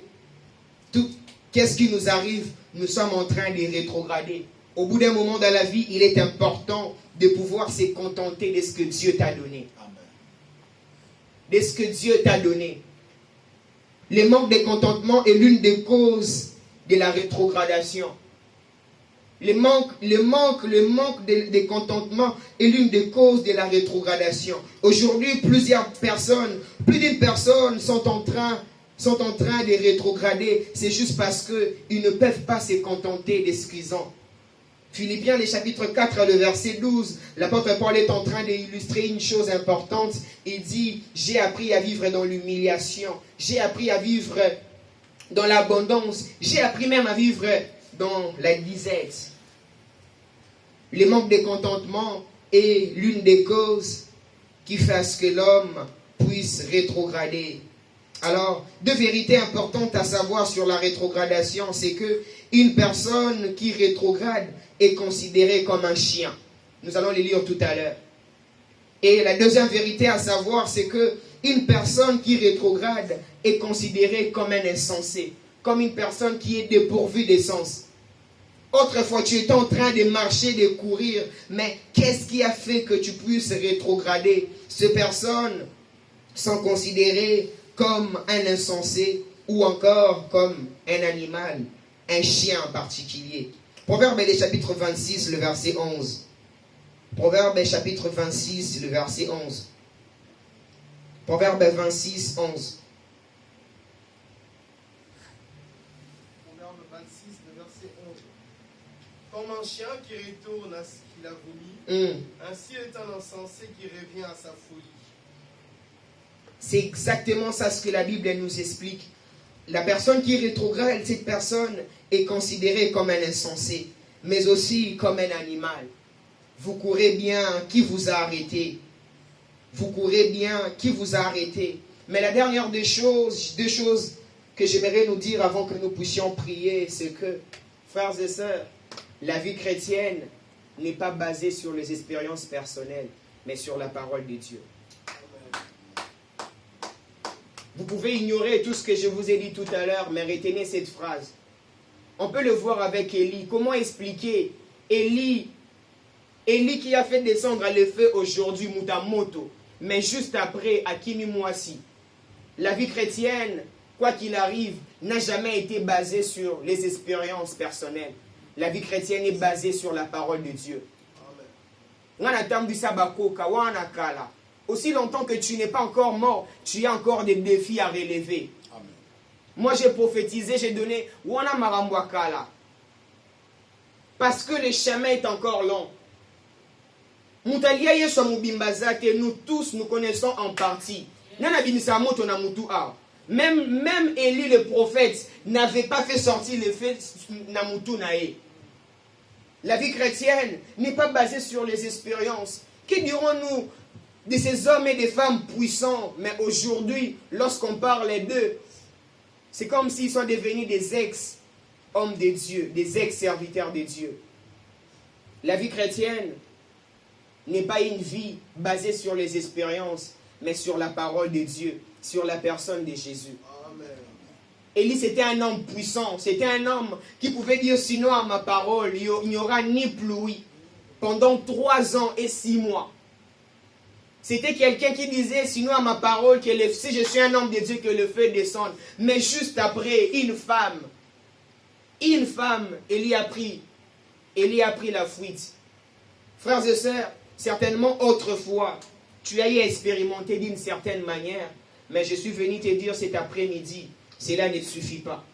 Qu'est-ce qui nous arrive? Nous sommes en train de rétrograder. Au bout d'un moment dans la vie, il est important de pouvoir se contenter de ce que Dieu t'a donné. Amen. De ce que Dieu t'a donné. Le manque de contentement est l'une des causes de la rétrogradation. Le manque de contentement est l'une des causes de la rétrogradation. Aujourd'hui, plus d'une personne sont en train de rétrograder. C'est juste parce qu'ils ne peuvent pas se contenter de ce qu'ils ont. Philippiens, le chapitre 4, le verset 12, l'apôtre Paul est en train d'illustrer une chose importante. Il dit, j'ai appris à vivre dans l'humiliation. J'ai appris à vivre dans l'abondance. J'ai appris même à vivre dans la disette. Le manque de contentement est l'une des causes qui fait à ce que l'homme puisse rétrograder. Alors, deux vérités importantes à savoir sur la rétrogradation, c'est que une personne qui rétrograde est considérée comme un chien. Nous allons les lire tout à l'heure. Et la deuxième vérité à savoir, c'est que une personne qui rétrograde est considérée comme un insensé, comme une personne qui est dépourvue d'essence. Autrefois, tu étais en train de marcher, de courir, mais qu'est-ce qui a fait que tu puisses rétrograder? Ces personnes sont considérées comme un insensé ou encore comme un animal, un chien en particulier. Proverbe chapitre 26, le verset 11. Proverbe chapitre 26, le verset 11. Proverbe 26, 11. Proverbe 26, le verset 11. Comme un chien qui retourne à ce qu'il a vomi, ainsi est un insensé qui revient à sa folie. C'est exactement ça ce que la Bible nous explique. La personne qui rétrograde, cette personne est considérée comme un insensé, mais aussi comme un animal. Vous courez bien, qui vous a arrêté? Vous courez bien, qui vous a arrêté? Mais la dernière des choses, deux choses que j'aimerais nous dire avant que nous puissions prier, c'est que, frères et sœurs, la vie chrétienne n'est pas basée sur les expériences personnelles, mais sur la parole de Dieu. Vous pouvez ignorer tout ce que je vous ai dit tout à l'heure, mais retenez cette phrase. On peut le voir avec Élie. Comment expliquer Élie qui a fait descendre le feu aujourd'hui, Mutamoto, mais juste après, à Kinimwasi. La vie chrétienne, quoi qu'il arrive, n'a jamais été basée sur les expériences personnelles. La vie chrétienne est basée sur la parole de Dieu. Amen. Aussi longtemps que tu n'es pas encore mort, tu as encore des défis à relever. Amen. Moi, j'ai prophétisé, j'ai donné Wana Marambwakala. Parce que le chemin est encore long. Moutalia Yeswa Mubimbazate, nous tous, nous connaissons en partie. Même Élie le prophète n'avait pas fait sortir le feu Namutu Nae. La vie chrétienne n'est pas basée sur les expériences. Que dirons-nous de ces hommes et des femmes puissants, mais aujourd'hui, lorsqu'on parle d'eux, c'est comme s'ils sont devenus des ex-hommes de Dieu, des ex-serviteurs de Dieu. La vie chrétienne n'est pas une vie basée sur les expériences, mais sur la parole de Dieu, sur la personne de Jésus. Amen. Élie, c'était un homme puissant, c'était un homme qui pouvait dire, sinon à ma parole, il n'y aura ni pluie pendant 3 ans et 6 mois. C'était quelqu'un qui disait, sinon à ma parole, que si je suis un homme de Dieu, que le feu descende. Mais juste après, une femme, Élie a pris la fuite. Frères et sœurs, certainement autrefois, tu as eu expérimenté d'une certaine manière, mais je suis venu te dire cet après-midi, cela ne suffit pas.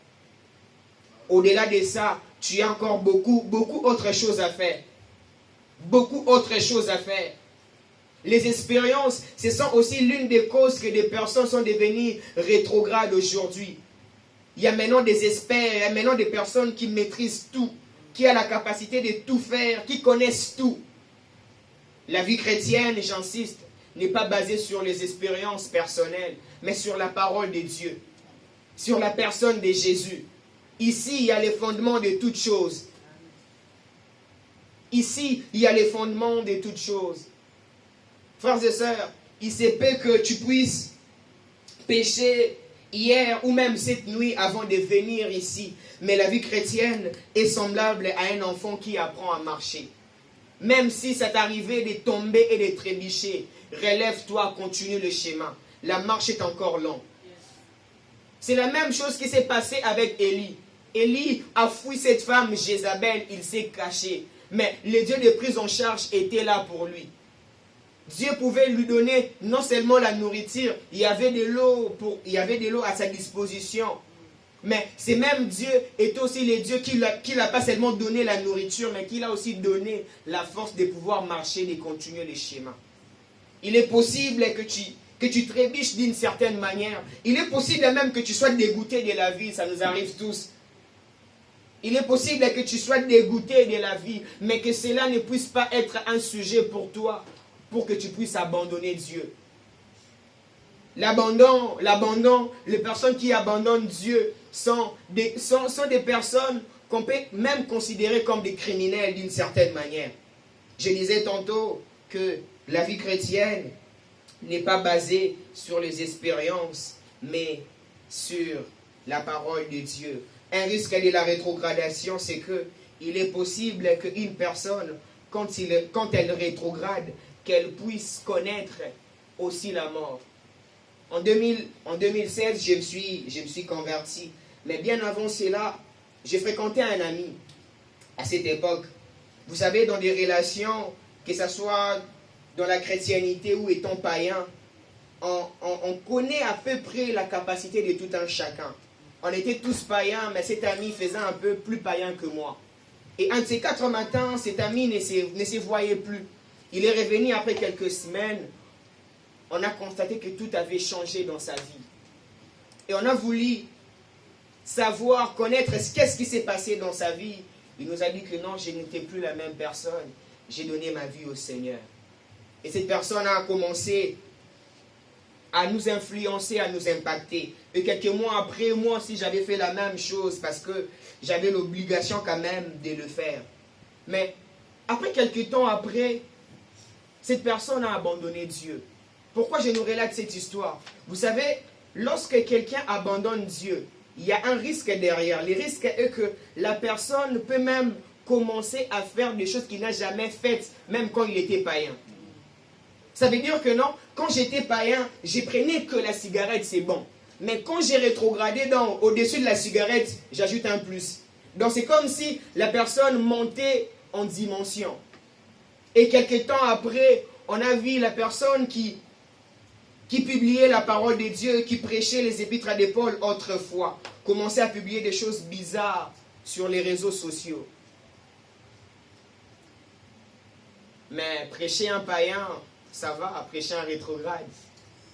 Au-delà de ça, tu as encore beaucoup autre choses à faire. Beaucoup autre choses à faire. Les expériences, ce sont aussi l'une des causes que des personnes sont devenues rétrogrades aujourd'hui. Il y a maintenant des experts, il y a maintenant des personnes qui maîtrisent tout, qui ont la capacité de tout faire, qui connaissent tout. La vie chrétienne, j'insiste, n'est pas basée sur les expériences personnelles, mais sur la parole de Dieu, sur la personne de Jésus. Ici, il y a les fondements de toutes choses. Ici, il y a les fondements de toutes choses. Frères et sœurs, il se peut que tu puisses pécher hier ou même cette nuit avant de venir ici. Mais la vie chrétienne est semblable à un enfant qui apprend à marcher. Même si ça t'arrivait de tomber et de trébucher, relève-toi, continue le chemin. La marche est encore longue. C'est la même chose qui s'est passée avec Élie. Élie a fui cette femme Jézabel, il s'est caché. Mais le Dieu de prise en charge était là pour lui. Dieu pouvait lui donner non seulement la nourriture, il y avait de l'eau à sa disposition. Mais c'est même Dieu est aussi le Dieu qui n'a pas seulement donné la nourriture, mais qui l'a aussi donné la force de pouvoir marcher, de continuer le chemin. Il est possible que tu trébuches d'une certaine manière. Il est possible même que tu sois dégoûté de la vie, ça nous arrive tous. Il est possible que tu sois dégoûté de la vie, mais que cela ne puisse pas être un sujet pour toi, pour que tu puisses abandonner Dieu. L'abandon, les personnes qui abandonnent Dieu sont des personnes qu'on peut même considérer comme des criminels d'une certaine manière. Je disais tantôt que la vie chrétienne n'est pas basée sur les expériences, mais sur la parole de Dieu. Un risque de la rétrogradation, c'est qu'il est possible qu'une personne, quand elle rétrograde, qu'elle puisse connaître aussi la mort. En 2016, je me suis converti. Mais bien avant cela, j'ai fréquenté un ami à cette époque. Vous savez, dans des relations, que ce soit dans la chrétienté ou étant païen, on connaît à peu près la capacité de tout un chacun. On était tous païens, mais cet ami faisait un peu plus païen que moi. Et un de ces 4 matins, cet ami ne se voyait plus. Il est revenu après quelques semaines. On a constaté que tout avait changé dans sa vie. Et on a voulu savoir, connaître qu'est-ce qui s'est passé dans sa vie. Il nous a dit que non, je n'étais plus la même personne. J'ai donné ma vie au Seigneur. Et cette personne a commencé à nous influencer, à nous impacter. Et quelques mois après, moi aussi, j'avais fait la même chose parce que j'avais l'obligation quand même de le faire. Mais après quelques temps après, cette personne a abandonné Dieu. Pourquoi je nous relate cette histoire? Vous savez, lorsque quelqu'un abandonne Dieu, il y a un risque derrière. Le risque est que la personne peut même commencer à faire des choses qu'il n'a jamais faites, même quand il était païen. Ça veut dire que non, quand j'étais païen, je prenais que la cigarette, c'est bon. Mais quand j'ai rétrogradé au-dessus de la cigarette, j'ajoute un plus. Donc c'est comme si la personne montait en dimension. Et quelques temps après, on a vu la personne qui publiait la parole de Dieu, qui prêchait les épîtres de Paul autrefois, commençait à publier des choses bizarres sur les réseaux sociaux. Mais prêcher un païen, ça va, prêcher un rétrograde,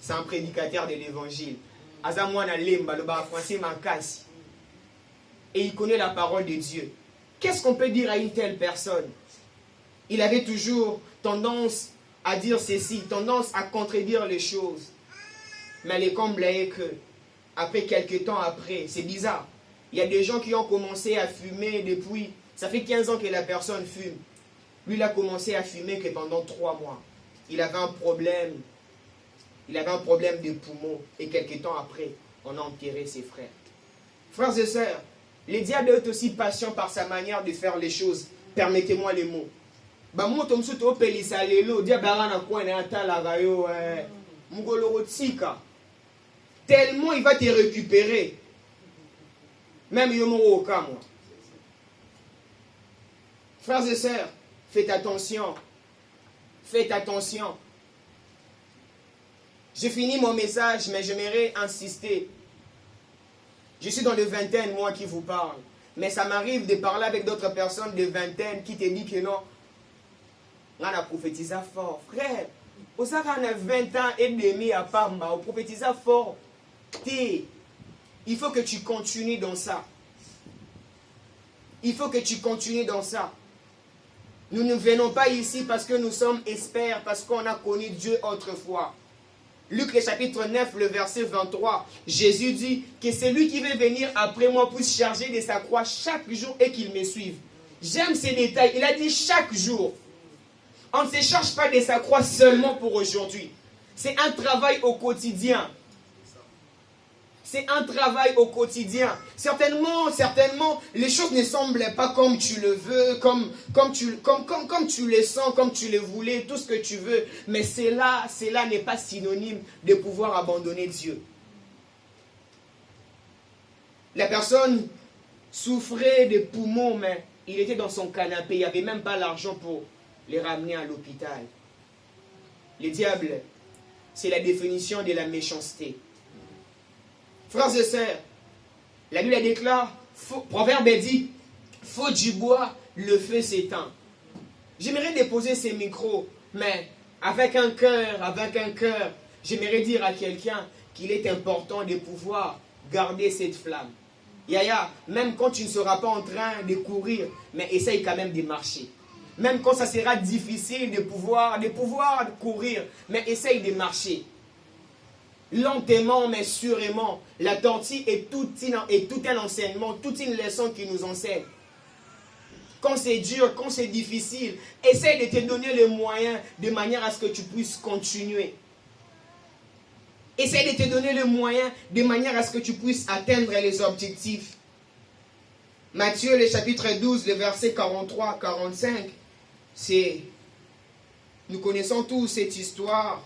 c'est un prédicateur de l'évangile. Et il connaît la parole de Dieu. qu'est-ce qu'on peut dire à une telle personne? Il avait toujours tendance à dire ceci, tendance à contredire les choses. Mais le comble est que, après quelques temps après, c'est bizarre. Il y a des gens qui ont commencé à fumer depuis, ça fait 15 ans que la personne fume. Lui, il a commencé à fumer que pendant 3 mois. Il avait un problème. Il avait un problème de poumon. Et quelques temps après, on a enterré ses frères. Frères et sœurs, le diable est aussi patient par sa manière de faire les choses. Permettez-moi les mots. Tellement il va te récupérer. Même Yomo Oka, moi. Frères et sœurs, faites attention. Faites attention. J'ai fini mon message, mais j'aimerais insister. Je suis dans le vingtaine, moi qui vous parle. Mais ça m'arrive de parler avec d'autres personnes de vingtaine qui te disent que non. On a prophétisé fort. Frère, on a 20 ans et demi à Parma. On prophétise fort. Il faut que tu continues dans ça. Il faut que tu continues dans ça. Nous ne venons pas ici parce que nous sommes experts, parce qu'on a connu Dieu autrefois. Luc le chapitre 9, le verset 23, Jésus dit que celui qui veut venir après moi puisse charger de sa croix chaque jour et qu'il me suive. J'aime ces détails. Il a dit chaque jour. On ne se charge pas de sa croix seulement pour aujourd'hui. C'est un travail au quotidien. C'est un travail au quotidien. Certainement, les choses ne semblent pas comme tu le veux, comme tu le sens, comme tu le voulais, tout ce que tu veux. Mais cela n'est pas synonyme de pouvoir abandonner Dieu. La personne souffrait de poumons, mais il était dans son canapé. Il n'y avait même pas l'argent pour les ramener à l'hôpital. Le diable, c'est la définition de la méchanceté. Frères et sœurs, la Bible déclare, Proverbe dit, faute du bois, le feu s'éteint. J'aimerais déposer ces micros, mais avec un cœur, j'aimerais dire à quelqu'un qu'il est important de pouvoir garder cette flamme. Yaya, même quand tu ne seras pas en train de courir, mais essaye quand même de marcher. Même quand ça sera difficile de pouvoir courir, mais essaye de marcher. Lentement mais sûrement, la tortue est tout un enseignement, toute une leçon qui nous enseigne. Quand c'est dur, quand c'est difficile, essaye de te donner les moyens de manière à ce que tu puisses continuer. Essaye de te donner les moyens de manière à ce que tu puisses atteindre les objectifs. Matthieu, le chapitre 12, le verset 43-45, nous connaissons tous cette histoire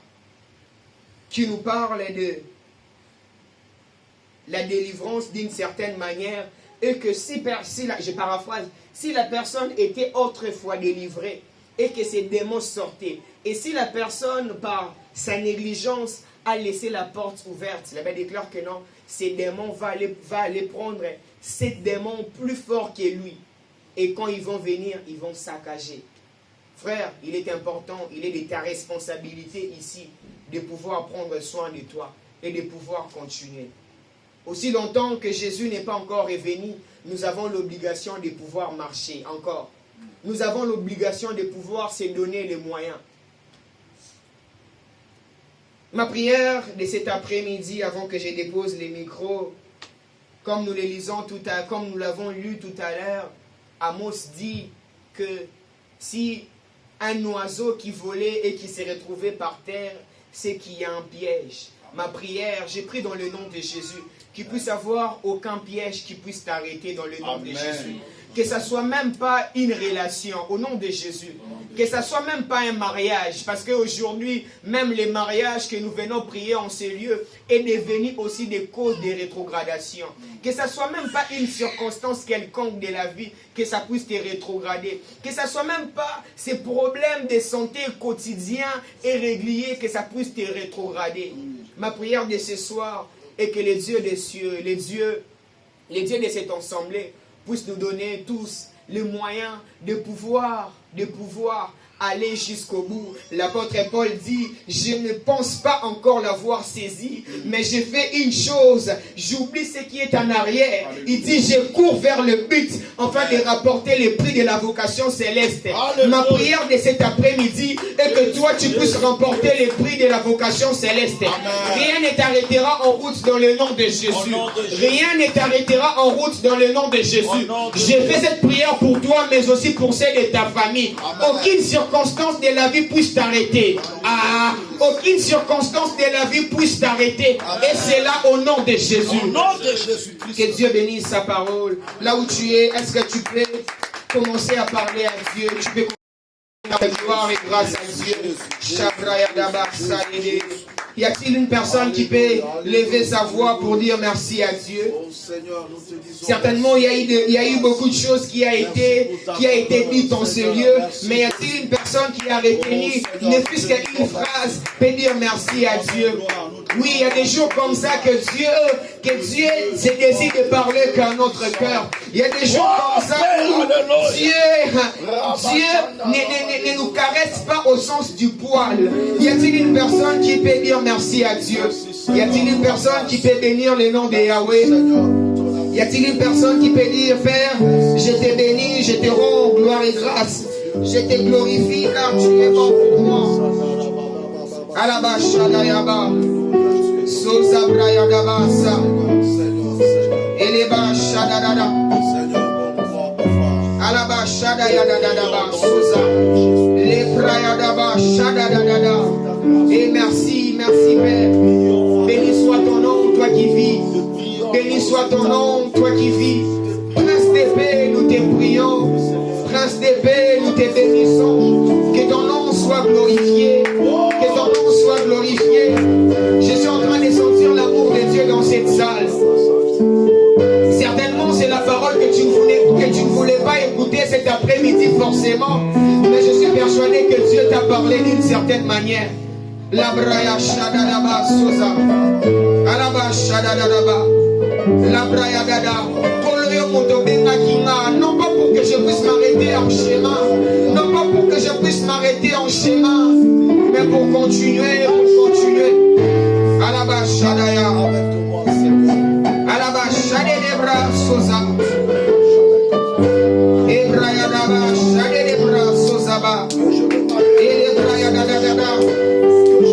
qui nous parle de la délivrance d'une certaine manière et que je paraphrase, si la personne était autrefois délivrée et que ces démons sortaient, et si la personne par sa négligence a laissé la porte ouverte, la Bible déclare que non, ces démons va aller prendre ces démons plus forts que lui, et quand ils vont venir, ils vont saccager. Frère, il est important, il est de ta responsabilité ici de pouvoir prendre soin de toi et de pouvoir continuer. Aussi longtemps que Jésus n'est pas encore revenu, nous avons l'obligation de pouvoir marcher encore. Nous avons l'obligation de pouvoir se donner les moyens. Ma prière de cet après-midi, avant que je dépose les micros, comme nous les lisons comme nous l'avons lu tout à l'heure, Amos dit que si un oiseau qui volait et qui s'est retrouvé par terre, c'est qu'il y a un piège. Ma prière, j'ai pris dans le nom de Jésus, qu'il puisse avoir aucun piège qui puisse t'arrêter dans le nom de Jésus. Que ça soit même pas une relation, au nom de Jésus. Que ça soit même pas un mariage, parce qu'aujourd'hui, même les mariages que nous venons prier en ces lieux est devenu aussi des causes de rétrogradation. Que ça soit même pas une circonstance quelconque de la vie, que ça puisse te rétrograder. Que ça soit même pas ces problèmes de santé quotidiens et réguliers, que ça puisse te rétrograder. Ma prière de ce soir est que les dieux des cieux, les dieux de cette assemblée, puissent nous donner tous les moyens de pouvoir aller jusqu'au bout. L'apôtre Paul dit, je ne pense pas encore l'avoir saisi, mais j'ai fait une chose, j'oublie ce qui est en arrière. Il dit, je cours vers le but, afin de rapporter le prix de la vocation céleste. Ma prière de cet après-midi est que toi, tu puisses remporter le prix de la vocation céleste. Rien ne t'arrêtera en route dans le nom de Jésus. Rien ne t'arrêtera en route dans le nom de Jésus. J'ai fait cette prière pour toi, mais aussi pour celle de ta famille. Aucune circonstance de la vie puisse t'arrêter. Aucune circonstance de la vie puisse t'arrêter. Et c'est là au nom de Jésus. Que Dieu bénisse sa parole. Là où tu es, est-ce que tu peux commencer à parler à Dieu? Tu peux commencer à gloire et grâce à Dieu. Y a-t-il une personne qui peut lever sa voix pour dire merci à Dieu? Certainement, il y a eu beaucoup de choses qui a été dites dans ce lieu, mais y a-t-il une personne qui a retenu, ne fût-ce qu'une phrase, peut dire merci à Dieu? Oui, il y a des jours comme ça que Dieu se désire de parler qu'à notre cœur. Il y a des jours comme ça où Dieu ne nous caresse pas au sens du poil. Y a-t-il une personne qui peut dire merci à Dieu? Y a-t-il une personne qui peut bénir le nom de Yahweh? Y a-t-il une personne qui peut dire, Père, je te bénis, je te rends gloire et grâce, je te glorifie car tu es bon pour moi. Alaba Shadayaba, Sosa Brayadabasa, Eleba Shadadada, Alaba Shadayadadaba, Sosa, Le Brayadaba Shadadada. Et merci Père. Béni soit ton nom, toi qui vis. Béni soit ton nom, toi qui vis. Prince des paix, nous te prions. Prince des paix, nous te bénissons. Que ton nom soit glorifié. Que ton nom soit glorifié. Je suis en train de sentir l'amour de Dieu dans cette salle. Certainement, c'est la parole que tu ne voulais pas écouter cet après-midi forcément. Mais je suis persuadé que Dieu t'a parlé d'une certaine manière. La braya shadadaba sosa. Alaba shadadaba. La braya dada. Koloyo motobenga kinga. Non pas pour que je puisse m'arrêter en chemin. Non pas pour que je puisse m'arrêter en chemin. Mais pour continuer. Alaba shadaya. Alaba shadedebra sosa. Ebraya daba shadedebra sosa ba. Elebraya dada.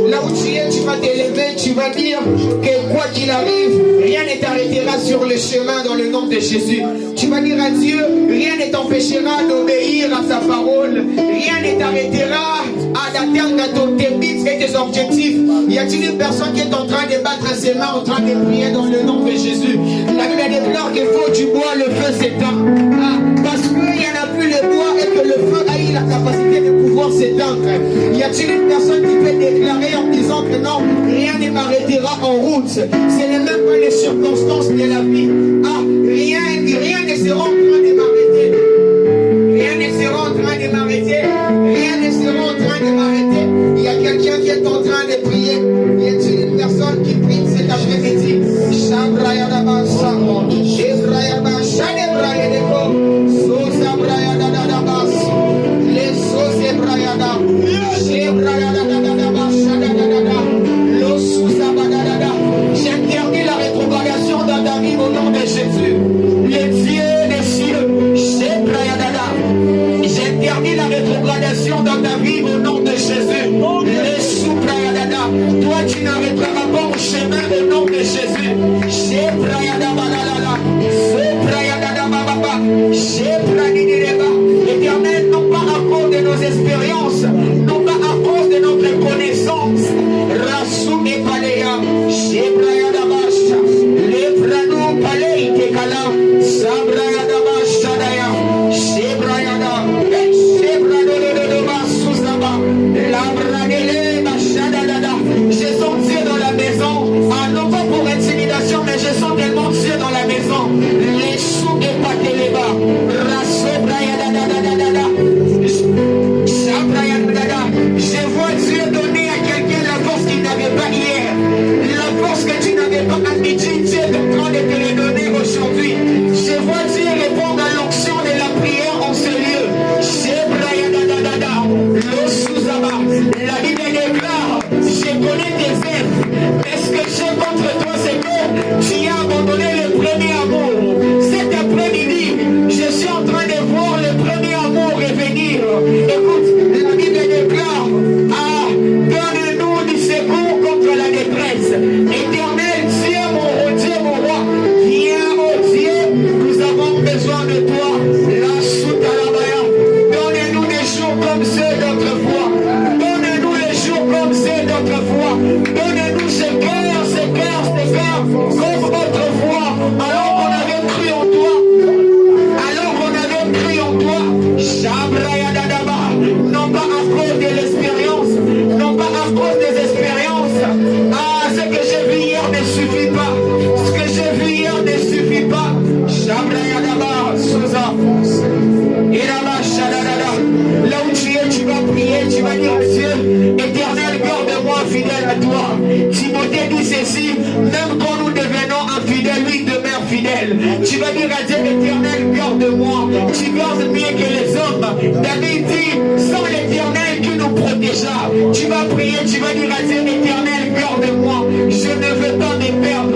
Là où tu es, tu vas t'élever, tu vas dire que quoi qu'il arrive, rien ne t'arrêtera sur le chemin dans le nom de Jésus. Tu vas dire à Dieu, rien ne t'empêchera d'obéir à sa parole. Rien ne t'arrêtera d'atteindre tes buts et tes objectifs. Y a-t-il une personne qui est en train de battre ses mains, en train de prier dans le nom de Jésus? La Bible déclare qu'il faut du bois, le feu s'éteint. Parce qu'il n'y en a plus le bois et que le feu a eu la capacité de pouvoir s'éteindre. Y a-t-il une personne qui peut déclarer en disant que non, rien ne m'arrêtera en route? Ce n'est même pas les circonstances de la vie. Rien ne sera en train de m'arrêter. Rien ne sera en train de m'arrêter. Rien ne sera en train de m'arrêter. Il y a quelqu'un qui est en train de prier. Y a-t-il une personne qui prie cet après-midi? J'interdis la rétrogradation dans ta vie au nom de Jésus. Le Dieu des cieux, j'interdis la rétrogradation dans ta vie au nom de Jésus. Le Suprayadada, toi tu n'arrêteras pas au chemin au nom de Jésus. Éternel, non pas à cause de nos expériences, non pas à cause de notre connaissance. Rassou et Paléa, Shebrayadabasha, Lebrano Palei Tekala, Sabrayadabashadaya, Shebrayada, Shebrayadaba Susaba, Labradele Bashadada. Je sens Dieu dans la maison, non pas pour intimidation, mais je sens tellement Dieu dans la ne suffit pas. Ce que j'ai vu hier ne suffit pas. Là où tu es, tu vas prier, tu vas dire à Dieu, Éternel, garde-moi fidèle à toi. Timothée dit ceci, même quand nous devenons infidèles, lui demeure fidèle. Tu vas dire à Dieu, Éternel, garde-moi. Tu gardes mieux que les hommes. David dit, sans l'Éternel qui nous protégera. Tu vas prier, tu vas dire à Dieu, Éternel, garde-moi. Je ne veux pas me perdre.